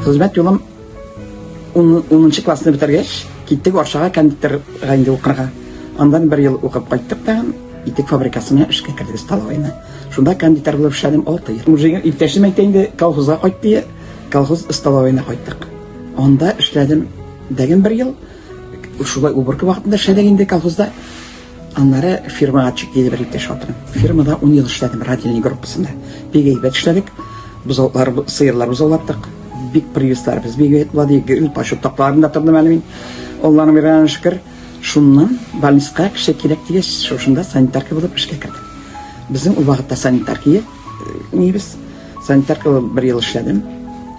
Хезмәт юлым 10 классны бетергәч, киттек Арчага кондитер гайында укырга. Андан 1 ел укып кайттык та итек фабрикасына эшкә кирдек столовойна. Шунда кондитер булып эшләдем 6 ел. Мужик иптәшем әйтә инде колхозга кайтты, колхоз столовойна кайттык. Анда эшләдем дәгән 1 ел. Шулай убыркы вакытында эшләдек инде колхозда. Аннары фирмага чыкты бер иптәш атым. Фирмада 10 ел эшләдем радионий группасында. Бик әйбәт эшләдек. Бузаулар, сыерлар бузаулаттык. Бик приюслар без бик әйбәт булды. Гел пашот такларында тордым әле мин. Аллаһның биргән шөкер. Шуннан больницага кеше кирәк дигәч, шушында санитарка булып эшкә кирдем. Безнең ул вакытта санитаркия нибез санитарка 1 ел эшләдем.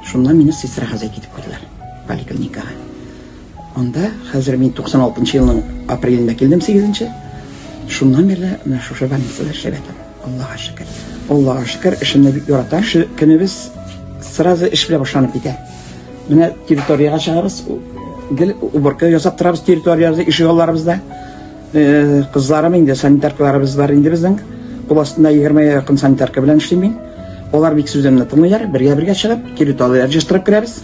Шуннан мине сестра хәзер китеп куйдылар. Поликлиникага. Анда хәзер мин 96 елның апрелендә килдем 8-нче. Шуннан бирле менә шушы больницада эшләп Аллаһка шөкер. Аллаһка шөкер, эшемне бик яратам. Шу көнебез сразу эш белән башланып китә. Менә территорияга чыгабыз, гел уборка ясап торабыз территориябызда, иш юлларыбызда. Кызларым инде санитаркаларыбыз бар инде безнең. Кул астында 20 якын санитарка белән эшлим мин. Алар бик сүземне тыңлыйлар, бергә чыгып, территорияләргә җыштырып керәбез.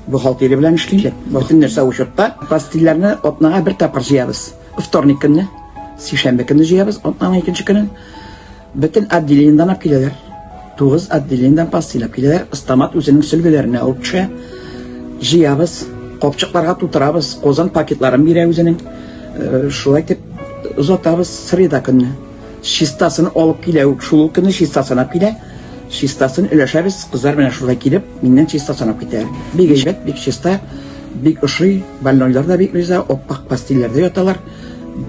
Бухгалтерия белән эшлим. Бөтен нәрсә учетта. Пастилләрне атнага 1 тапкыр җыябыз. Вторник көнне, сишәмбе көнне җыябыз, атнаның 2нче көнен. Бөтен отделениедан алып киләләр. 9 отделениедан пастилап киләләр. Стомат үзенең сөлгеләренә алып төшә. Җыябыз, капчыкларга тутырабыз, козан пакетларын бирә үзенең. Шулай дип озатабыз среда көнне. Чистасын алып килә, шул көнне чистасын алып килә. Чистасын өләшәбез, кызлар менә шулай килеп, миннән чистасын алып китәләр. Бик әйбәт, бик чиста, бик ошый, больнойлар да бик риза, оппак пастилләрдә яталар.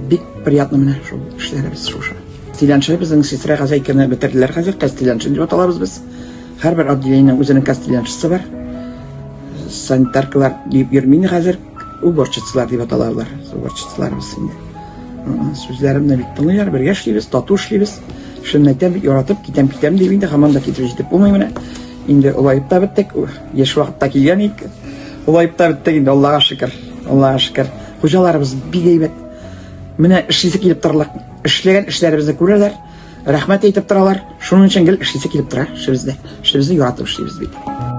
Бик приятно менә шул эшләребез шушы. Кастилянчы безнең сестра Газайканы бетерделәр хәзер, Кастилянчы дип аталарбыз без. Һәрбер отделениенең үзенең Кастилянчысы бар. Санитаркалар дип йөрмин хәзер, уборчыцылар дип аталарлар. Уборчыцыларыбыз инде. Сүзләремне бик тыңлыйлар, бергә эшлибез, тату эшлибез. Шуннан бик яратып китәм дип инде һаман да китеп җитеп булмый менә. Инде улаеп та беттек, яшь вакытта килгән ик. Улаеп та беттек инде, Аллаһка шөкер. Аллаһка шөкер. Хуҗаларыбыз бик әйбәт. Менә эшлисе килеп торалар. Эшләгән эшләребезне күрәләр. Рәхмәт әйтеп торалар. Шуның өчен гел эшлисе килеп тора. Эшебезне яратып эшлибез бит.